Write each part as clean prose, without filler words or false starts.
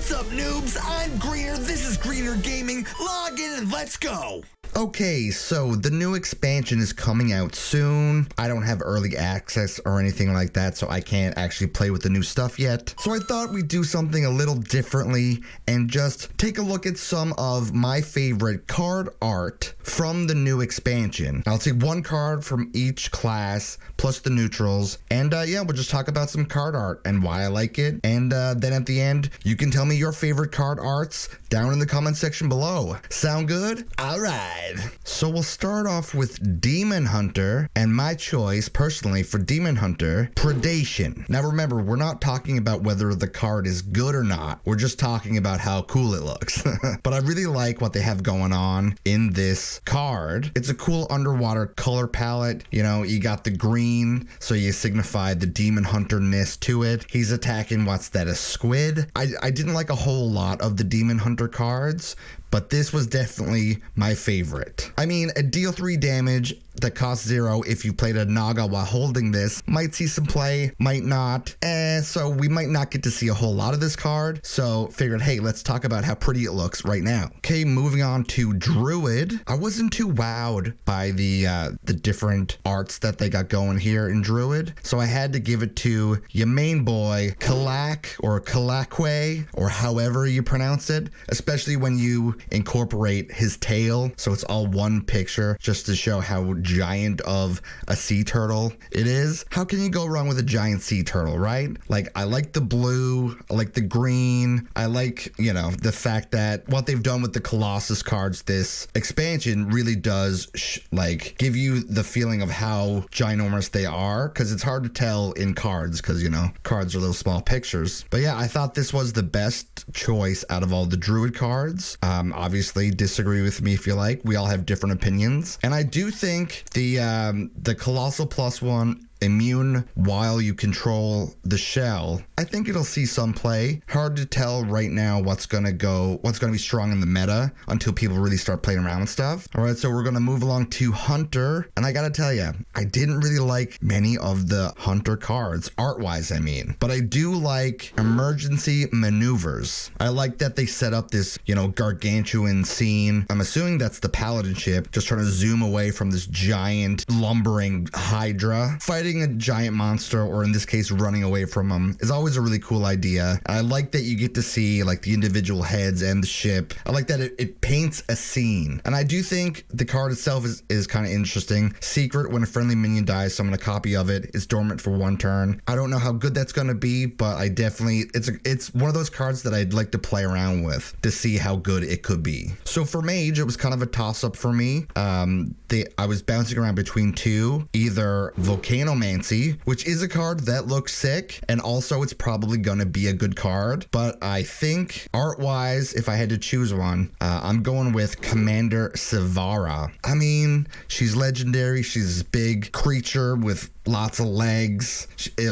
What's up, noobs? I'm Greener. This is Greener Gaming. Log in and let's go. Okay, so the new expansion is coming out soon. I don't have early access or anything like that, so I can't actually play with the new stuff yet. So I thought we'd do something a little differently and just take a look at some of my favorite card art from the new expansion. I'll take one card from each class plus the neutrals, and yeah, we'll just talk about some card art and why I like it. And then at the end, you can tell me your favorite card arts down in the comment section below. Sound good? All right. So we'll start off with Demon Hunter, and my choice personally for Demon Hunter, Predation. Now remember, we're not talking about whether the card is good or not. We're just talking about how cool it looks. But I really like what they have going on in this card. It's a cool underwater color palette. You know, you got the green, so you signify the Demon Hunter-ness to it. He's attacking, what's that, a squid? I didn't like a whole lot of the Demon Hunter cards, but this was definitely my favorite. I mean, a deal 3 damage that costs 0 if you played a Naga while holding this might see some play, might not. So we might not get to see a whole lot of this card. So figured, hey, let's talk about how pretty it looks right now. Okay, moving on to Druid. I wasn't too wowed by the different arts that they got going here in Druid. So I had to give it to your main boy, Kalak or Kalakwe, or however you pronounce it, especially when you incorporate his tail, so it's all one picture just to show how giant of a sea turtle it is. How can you go wrong with a giant sea turtle, right? Like, I like the blue, I like the green, I like, you know, the fact that what they've done with the Colossus cards, this expansion really does like give you the feeling of how ginormous they are, because it's hard to tell in cards because, you know, cards are little small pictures. But yeah, I thought this was the best choice out of all the Druid cards. Obviously disagree with me if you like. We all have different opinions. And I do think the Colossal +1 immune while you control the shell, I think it'll see some play. Hard to tell right now what's gonna be strong in the meta until people really start playing around with stuff. All right, so we're gonna move along to Hunter, and I gotta tell you, I didn't really like many of the Hunter cards, art-wise I mean, but I do like emergency maneuvers. I like that they set up this, you know, gargantuan scene. I'm assuming that's the Paladin ship, just trying to zoom away from this giant lumbering Hydra. Fighting a giant monster, or in this case running away from them, is always a really cool idea. And I like that you get to see like the individual heads and the ship. I like that it paints a scene, and I do think the card itself is kind of interesting. Secret: when a friendly minion dies, summon a copy of it. It's dormant for 1 turn. I don't know how good that's going to be, but I definitely, it's one of those cards that I'd like to play around with to see how good it could be. So for Mage, it was kind of a toss-up for me. I was bouncing around between two, either Volcanomancy, which is a card that looks sick, and also it's probably gonna be a good card, but I think art-wise, if I had to choose one, I'm going with Commander Sivara. I mean, she's legendary. She's this big creature with lots of legs.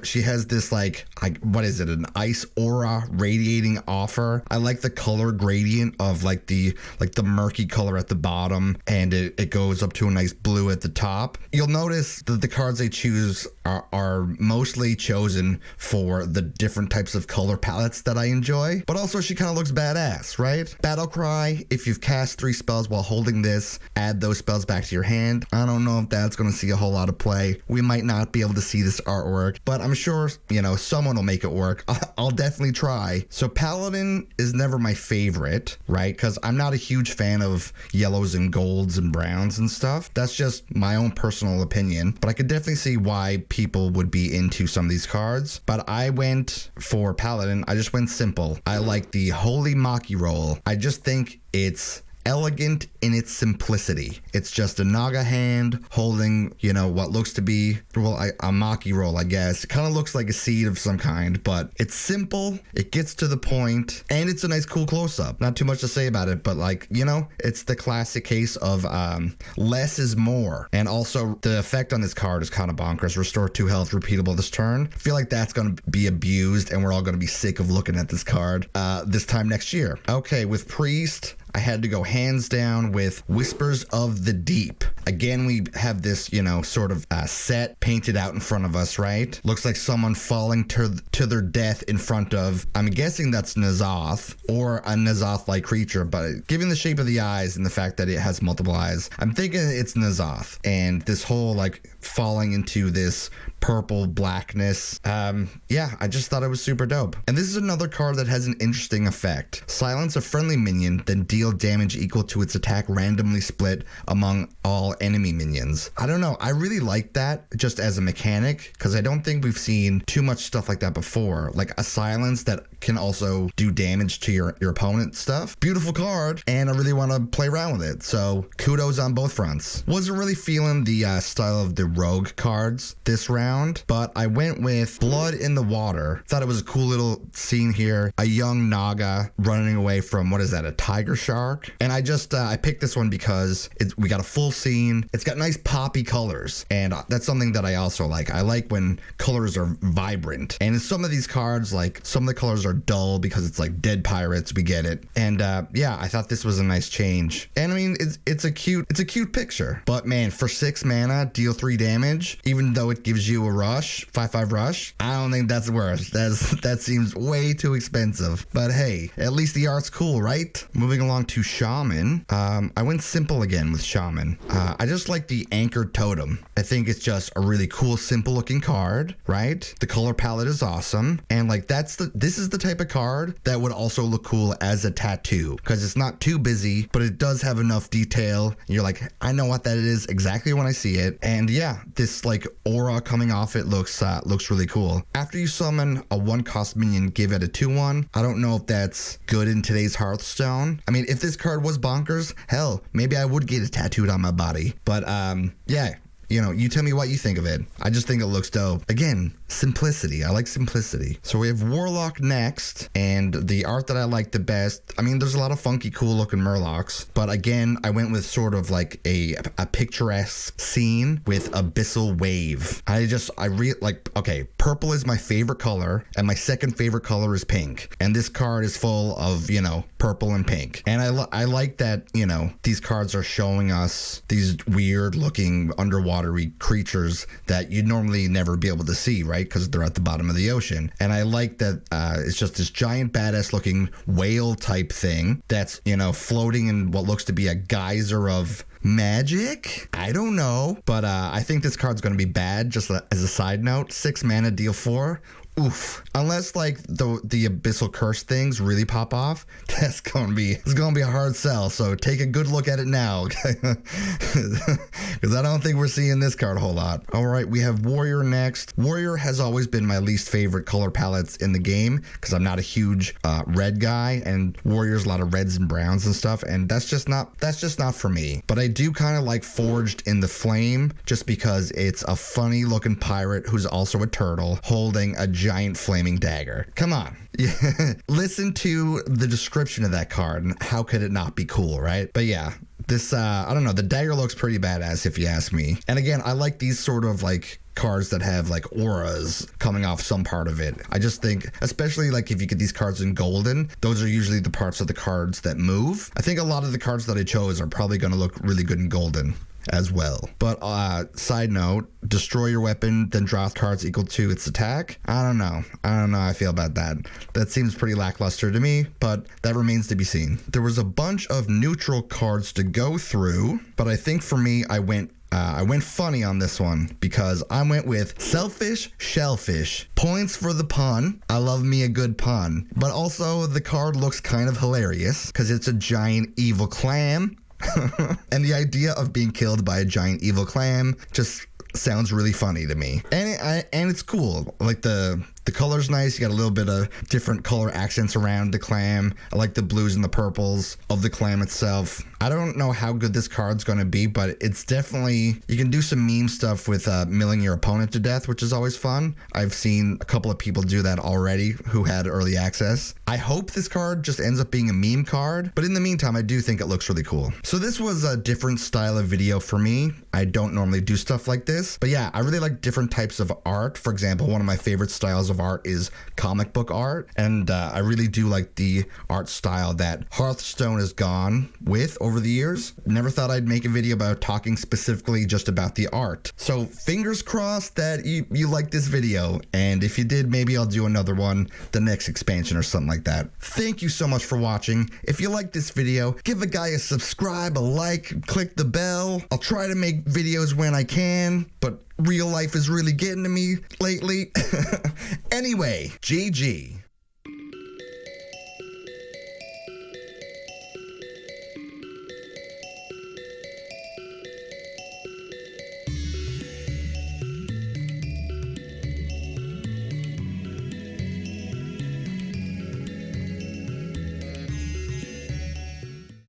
She has this like, what is it, an ice aura radiating off her. I like the color gradient of like the murky color at the bottom, and it goes up to a nice blue at the top. You'll notice that the cards I choose are mostly chosen for the different types of color palettes that I enjoy, but also she kind of looks badass, right? Battlecry: if you've cast 3 spells while holding this, add those spells back to your hand. I don't know if that's going to see a whole lot of play. We might not be able to see this artwork, but I'm sure, you know, someone will make it work. I'll definitely try. So Paladin is never my favorite, right? Because I'm not a huge fan of yellows and golds and browns and stuff. That's just my own personal opinion, but I could definitely see why people would be into some of these cards. But I went for Paladin. I just went simple. I like the Holy Maki roll. I just think it's elegant in its simplicity. It's just a Naga hand holding, you know, what looks to be, well, a Maki roll, I guess. It kind of looks like a seed of some kind, but it's simple, it gets to the point, and it's a nice cool close-up. Not too much to say about it, but like, you know, it's the classic case of less is more. And also, the effect on this card is kind of bonkers. Restore 2 health, repeatable this turn. I feel like that's going to be abused, and we're all going to be sick of looking at this card this time next year. Okay, with Priest, I had to go hands down with Whispers of the Deep. Again, we have this, sort of set painted out in front of us, right? Looks like someone falling to their death in front of, I'm guessing that's N'Zoth, or a N'Zoth-like creature, but given the shape of the eyes and the fact that it has multiple eyes, I'm thinking it's N'Zoth. And this whole, falling into this purple blackness. I just thought it was super dope. And this is another card that has an interesting effect. Silence a friendly minion, then deal damage equal to its attack randomly split among all enemy minions. I don't know. I really like that just as a mechanic, because I don't think we've seen too much stuff like that before. Like a silence that can also do damage to your opponent stuff. Beautiful card, and I really want to play around with it. So kudos on both fronts. Wasn't really feeling the style of the rogue cards this round, but I went with Blood in the Water. Thought it was a cool little scene here. A young Naga running away from, what is that, a tiger shark? And I picked this one because we got a full scene. It's got nice poppy colors, and that's something that I also like. I like when colors are vibrant. And in some of these cards, some of the colors are dull because it's like dead pirates. We get it. And I thought this was a nice change. And I mean, it's a cute picture. But man, for 6 mana, deal 3 damage, even though it gives you a rush, 5/5 rush, I don't think that's worth. That seems way too expensive. But hey, at least the art's cool, right? Moving along to Shaman. I went simple again with Shaman. I just like the Anchored Totem. I think it's just a really cool, simple looking card, right? The color palette is awesome. And this is the type of card that would also look cool as a tattoo, because it's not too busy, but it does have enough detail. You're like, I know what that is exactly when I see it. And yeah, this aura coming off it looks really cool. After you summon a 1-cost minion, give it a 2/1. I don't know if that's good in today's Hearthstone. I mean, if this card was bonkers, hell, maybe I would get it tattooed on my body. But yeah. You tell me what you think of it. I just think it looks dope. Again, simplicity. I like simplicity. So we have Warlock next, and the art that I like the best, I mean, there's a lot of funky, cool looking Murlocs, but again, I went with sort of like a picturesque scene with Abyssal Wave. Okay, purple is my favorite color, and my second favorite color is pink. And this card is full of, purple and pink. And I like that, these cards are showing us these weird looking underwater creatures that you'd normally never be able to see, right? Because they're at the bottom of the ocean. And I like that it's just this giant badass looking whale type thing that's, floating in what looks to be a geyser of magic? I don't know. But I think this card's going to be bad, just as a side note. 6 mana, deal 4. Oof. Unless the Abyssal Curse things really pop off, it's gonna be a hard sell. So take a good look at it now, because I don't think we're seeing this card a whole lot. All right, we have Warrior next. Warrior has always been my least favorite color palettes in the game, because I'm not a huge red guy, and Warrior's a lot of reds and browns and stuff, and that's just not for me. But I do kind of like Forged in the Flame, just because it's a funny looking pirate who's also a turtle holding a giant flaming dagger. Come on. Listen to the description of that card, and how could it not be cool, right? But yeah, this, I don't know, the dagger looks pretty badass if you ask me. And again, I like these sort of cards that have auras coming off some part of it. I just think, especially if you get these cards in golden, those are usually the parts of the cards that move. I think a lot of the cards that I chose are probably going to look really good in golden as well. But side note, destroy your weapon, then draw cards equal to its attack. I don't know how I feel about that. That seems pretty lackluster to me, but that remains to be seen. There was a bunch of neutral cards to go through, but I think for me, I went funny on this one, because I went with Selfish Shellfish. Points for the pun. I love me a good pun. But also, the card looks kind of hilarious, because it's a giant evil clam. And the idea of being killed by a giant evil clam just sounds really funny to me. And it's cool. The color's nice. You got a little bit of different color accents around the clam. I like the blues and the purples of the clam itself. I don't know how good this card's going to be, but it's definitely, you can do some meme stuff with milling your opponent to death, which is always fun. I've seen a couple of people do that already who had early access. I hope this card just ends up being a meme card, but in the meantime, I do think it looks really cool. So this was a different style of video for me. I don't normally do stuff like this, but yeah, I really like different types of art. For example, one of my favorite styles of of art is comic book art, and I really do like the art style that Hearthstone has gone with over the years. Never thought I'd make a video about talking specifically just about the art. So fingers crossed that you like this video, and if you did, maybe I'll do another one the next expansion or something like that. Thank you so much for watching. If you like this video, give a guy a subscribe, a like, click the bell. I'll try to make videos when I can, but real life is really getting to me lately. Anyway, GG.